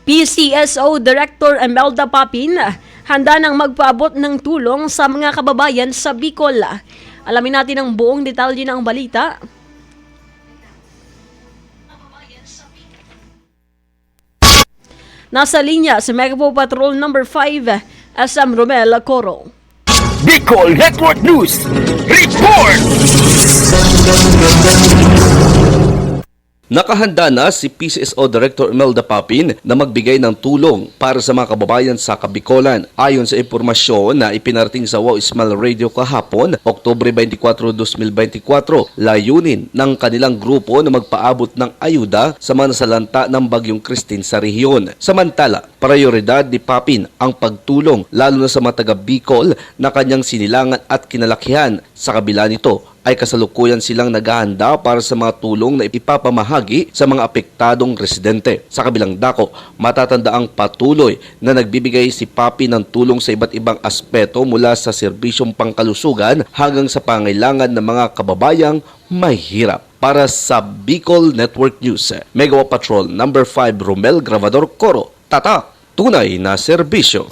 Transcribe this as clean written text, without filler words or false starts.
PCSO Director Imelda Papin handa nang magpaabot ng tulong sa mga kababayan sa Bicol. Alamin natin ang buong detalye ng balita. Nasa linya si Megapo Patrol No. 5, SM Romel Coro. Bicol Network News Report! Nakahanda na si PCSO Director Imelda Papin na magbigay ng tulong para sa mga kababayan sa Kabicolan. Ayon sa impormasyon na ipinarating sa Wow Ismail Radio kahapon, Oktubre 24, 2024, layunin ng kanilang grupo na magpaabot ng ayuda sa mga nasalanta ng Bagyong Christine sa rehiyon. Samantala, prioridad ni Papin ang pagtulong lalo na sa mga taga Bicol na kanyang sinilangan at kinalakihan. Sa kabila nito, ay kasalukuyan silang naghahanda para sa mga tulong na ipapamahagi sa mga apektadong residente. Sa kabilang dako, matatandaang patuloy na nagbibigay si Papi ng tulong sa iba't ibang aspeto mula sa serbisyong pangkalusugan hanggang sa pangailangan ng mga kababayang mahirap. Para sa Bicol Network News, Megawa Patrol No. 5 Romel Gravador Coro, tatak, tunay na serbisyo.